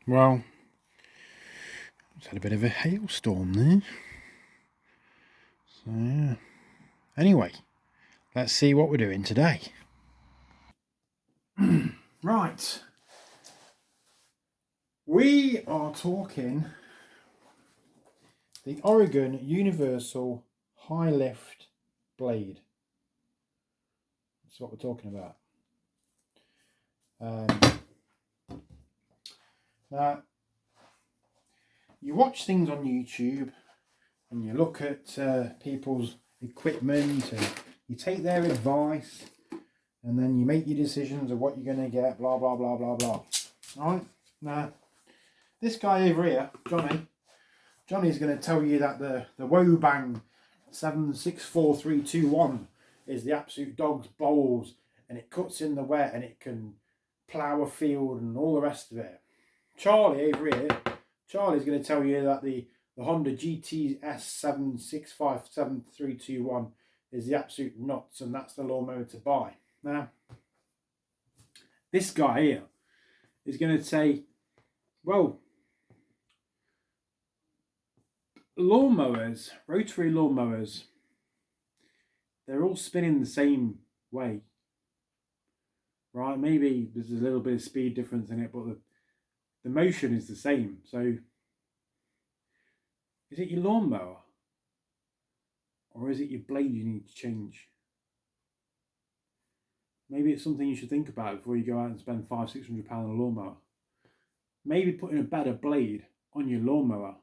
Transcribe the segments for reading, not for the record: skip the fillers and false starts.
Well, it's had a bit of a hailstorm there. So, yeah. Anyway, let's see what we're doing today. Right. We are talking the Oregon Universal High Lift Blade. That's what we're talking about. Now, you watch things on YouTube and you look at people's equipment and you take their advice and then you make your decisions of what you're going to get, blah, blah, blah, blah, blah. Alright? Now, this guy over here, Johnny's going to tell you that the Wobang 764321 is the absolute dog's balls and it cuts in the wet and it can plough a field and all the rest of it. Charlie over here, Charlie's going to tell you that the Honda GTS 7657 is the absolute nuts and that's the lawnmower to buy. Now, this guy here is going to say, well, lawnmowers, rotary lawnmowers, they're all spinning the same way, right? Maybe there's a little bit of speed difference in it, but the motion is the same. So is it your lawnmower or is it your blade you need to change? Maybe it's something you should think about before you go out and spend £500-600 on a lawnmower. Maybe putting a better blade on your lawnmower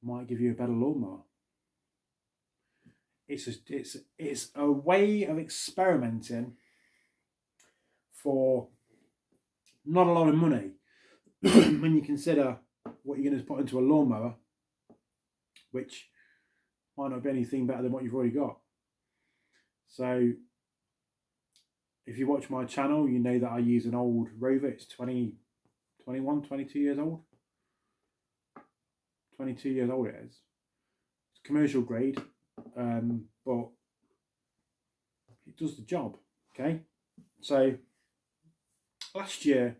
might give you a better lawnmower. It's a way of experimenting for not a lot of money when you consider what you're going to put into a lawnmower, which might not be anything better than what you've already got. So if you watch my channel, you know that I use an old Rover. It's 22 years old. 22 years old it is. It's commercial grade, but it does the job, okay? So last year,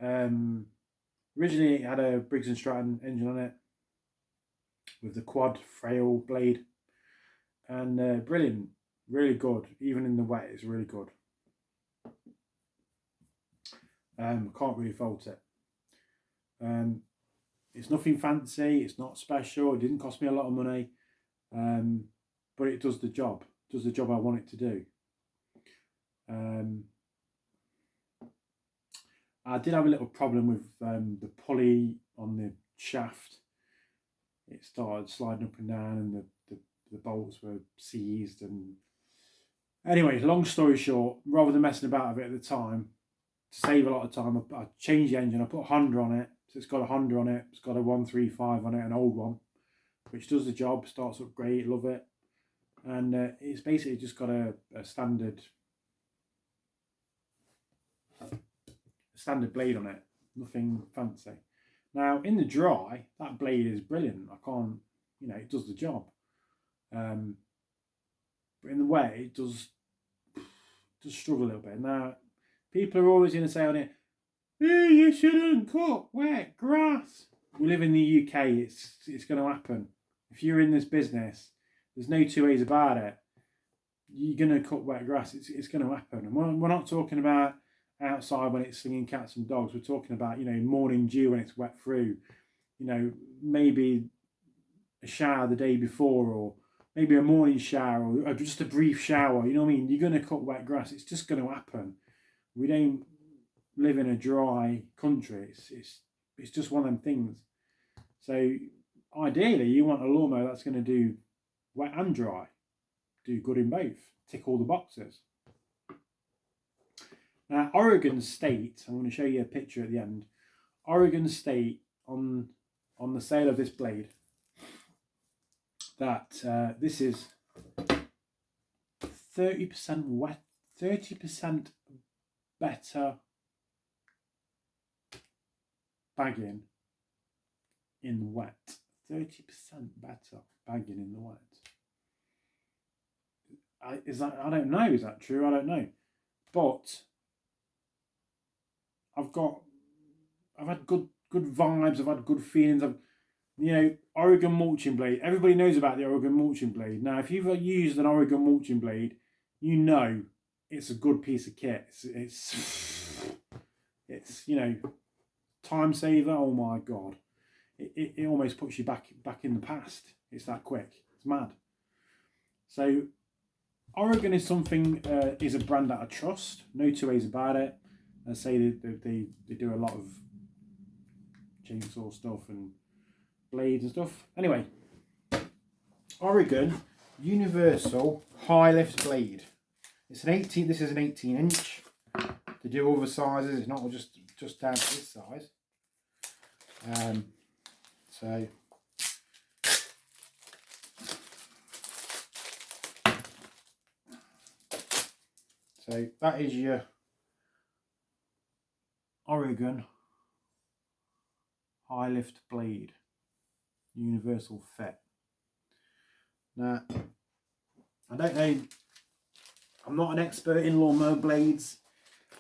originally it had a Briggs & Stratton engine on it with the quad frail blade, and brilliant, really good. Even in the wet, it's really good. Can't really fault it. It's nothing fancy, it's not special, it didn't cost me a lot of money, but it does the job. It does the job I want it to do. I did have a little problem with the pulley on the shaft. It started sliding up and down and the bolts were seized. And anyway, long story short, rather than messing about with it at the time, to save a lot of time, I changed the engine. I put a Honda on it. So it's got a Honda on it. It's got a 135 on it, an old one, which does the job, starts up great, love it. And it's basically just got a standard blade on it, nothing fancy. Now in the dry, that blade is brilliant. I can't, it does the job. But in the wet, it does struggle a little bit. Now, people are always going to say on it, hey, you shouldn't cut wet grass. We live in the UK, it's going to happen. If you're in this business, there's no two ways about it. You're going to cut wet grass, it's going to happen. And we're not talking about outside when it's singing cats and dogs. We're talking about, morning dew when it's wet through. Maybe a shower the day before, or maybe a morning shower, or just a brief shower. You know what I mean? You're going to cut wet grass. It's just going to happen. We don't live in a dry country. It's just one of them things. So ideally, you want a lawnmower that's going to do wet and dry, do good in both, tick all the boxes. Now, Oregon State, I'm going to show you a picture at the end. Oregon State on the sale of this blade, that this is 30% wet, 30% better bagging in the wet. 30% better bagging in the wet. I don't know. Is that true? I don't know. But I've got I've had good vibes. I've had good feelings. Oregon mulching blade. Everybody knows about the Oregon mulching blade. Now, if you've used an Oregon mulching blade, you know it's a good piece of kit. It's time saver. Oh my god, it almost puts you back in the past. It's that quick. It's mad. So Oregon is something is a brand that I trust. No two ways about it. I say they do a lot of chainsaw stuff and blades and stuff. Anyway, Oregon Universal High Lift Blade. It's an 18. This is an 18-inch. They do other sizes. It's not just down to this size. So that is your Oregon High Lift Blade Universal Fit. Now, I don't know, I'm not an expert in lawnmower blades,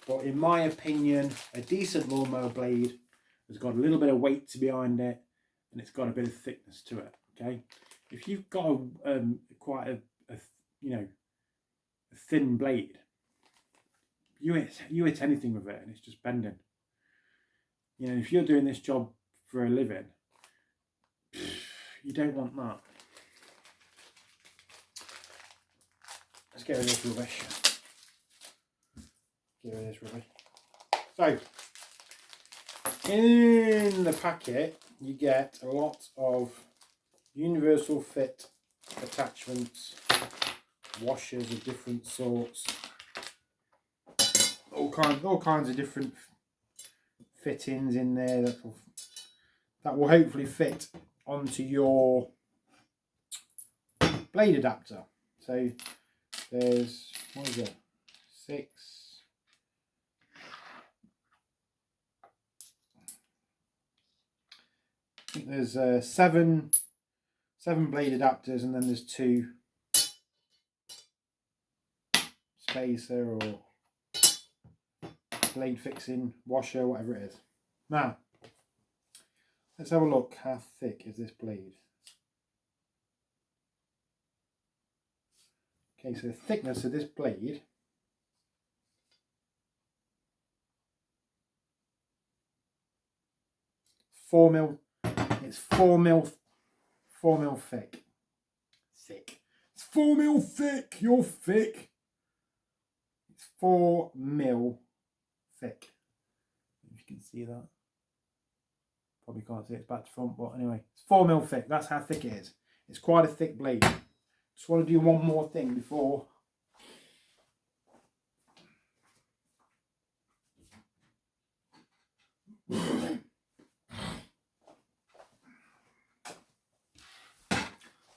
but in my opinion, a decent lawnmower blade has got a little bit of weight behind it, and it's got a bit of thickness to it. Okay, if you've got quite a thin blade, you hit anything with it, and it's just bending. If you're doing this job for a living, you don't want that. Let's get rid of this rubbish. So, in the packet, you get a lot of universal fit attachments, washers of different sorts, all kinds of different fittings in there that will hopefully fit onto your blade adapter. So there's, what is it, 6, I think there's 7 blade adapters, and then there's 2 spacer or blade fixing washer, whatever it is. Now, let's have a look. How thick is this blade? Okay, so the thickness of this blade it's 4 mil thick. It's 4 mil thick. You're thick. It's 4 mil thick. If you can see that. Probably can't see it, it's back to front, but anyway, it's 4 mil thick. That's how thick it is. It's quite a thick blade. Just want to do one more thing before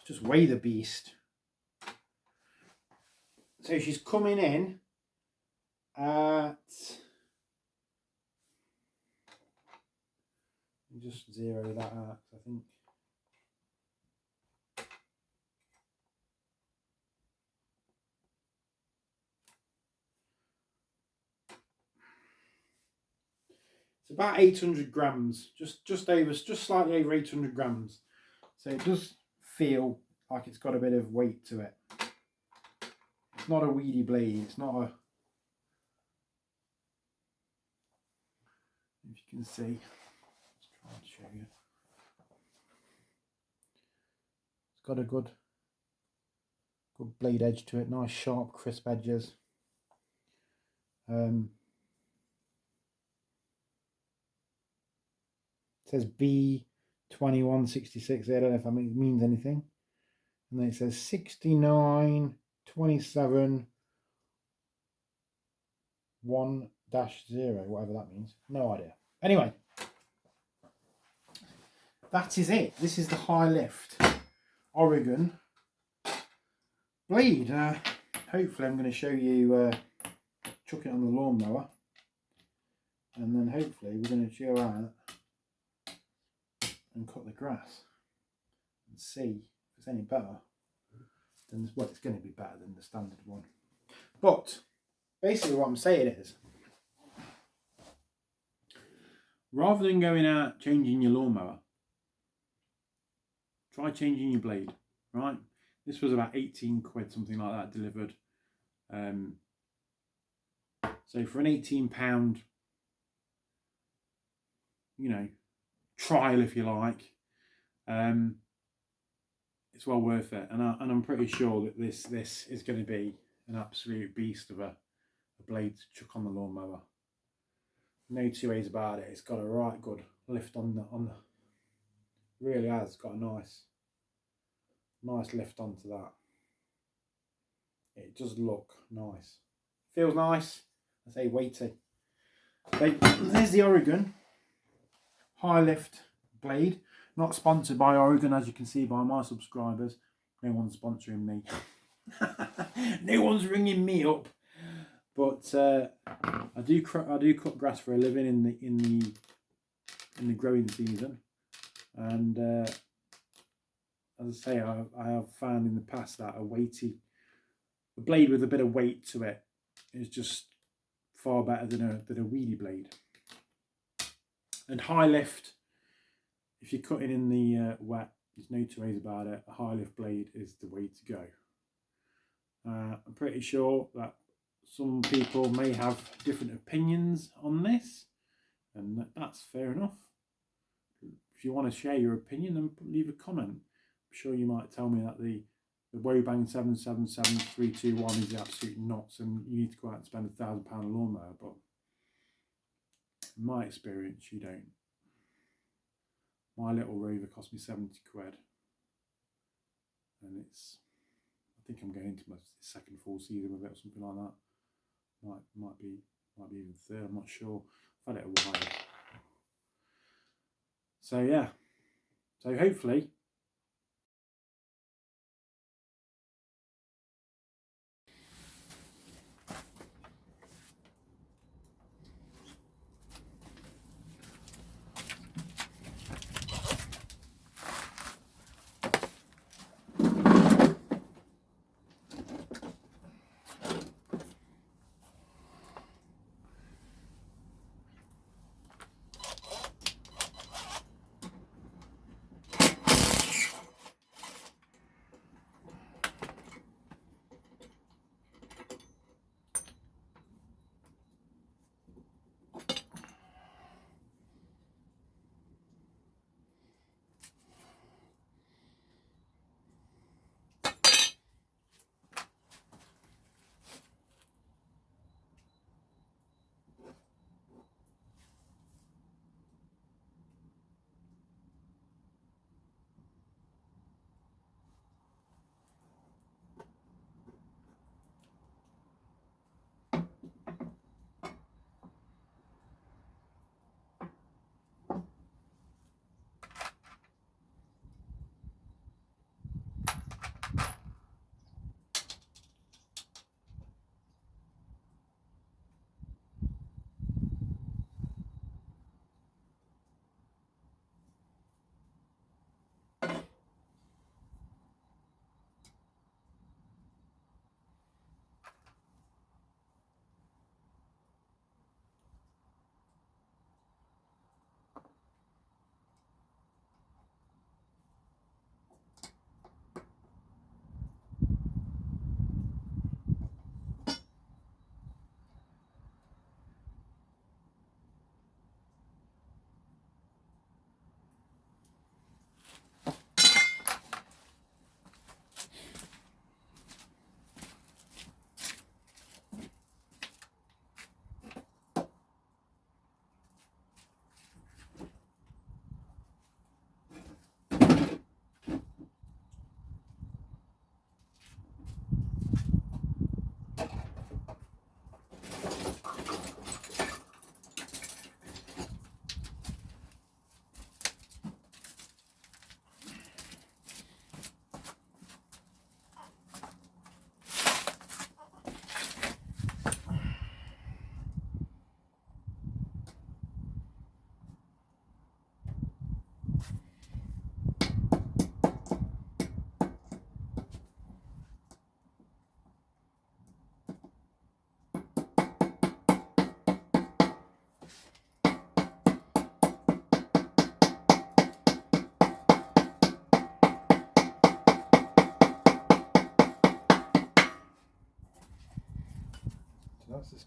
just weigh the beast. So she's coming in at, just zero that out, I think. It's about 800 grams, just slightly over 800 grams. So it does feel like it's got a bit of weight to it. It's not a weedy blade. It's not a, if you can see, let's try and show you. It's got a good blade edge to it. Nice sharp, crisp edges. It says B2166. I don't know if that means anything. And then it says 6927 1-0, whatever that means. No idea. Anyway, that is it. This is the High Lift Oregon blade. Hopefully I'm going to show you chuck it on the lawnmower, and then hopefully we're going to go out and cut the grass and see if it's any better than, well, it's going to be better than the standard one. But basically what I'm saying is, rather than going out changing your lawnmower, try changing your blade, right? This was about 18 quid, something like that, delivered. So for an £18, trial, if you like, it's well worth it. And I'm pretty sure that this is going to be an absolute beast of a blade to chuck on the lawnmower. No two ways about it. It's got a right good lift on the really has got a nice lift onto that. It does look nice. Feels nice. I say weighty. There's the Oregon high lift blade. Not sponsored by Oregon, as you can see by my subscribers. No one's sponsoring me. No one's ringing me up. But I do cut grass for a living in the growing season, and as I say, I have found in the past that a blade with a bit of weight to it is just far better than a wheelie blade. And high lift, if you're cutting in the wet, there's no two ways about it. A high lift blade is the way to go. I'm pretty sure that some people may have different opinions on this, and that's fair enough. If you want to share your opinion, then leave a comment. I'm sure you might tell me that the Wobang 777321 is the absolute nuts and you need to go out and spend £1,000 lawnmower, but in my experience, you don't. My little Rover cost me 70 quid, and I think I'm going into my second full season with it or something like that. Might be even third, I'm not sure. I've had it a while. So yeah. So hopefully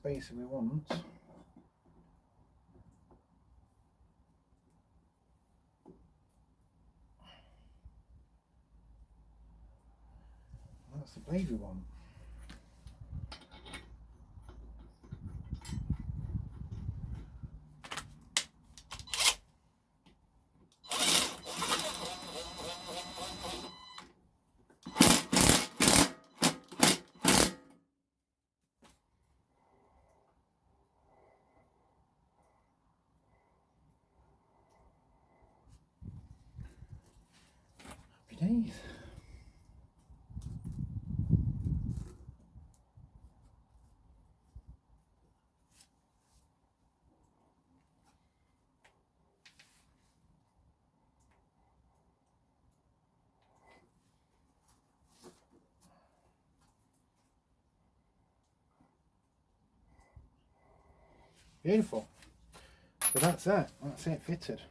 basically want. That's the blade we want. Happy days. Beautiful. So that's it. That's it fitted.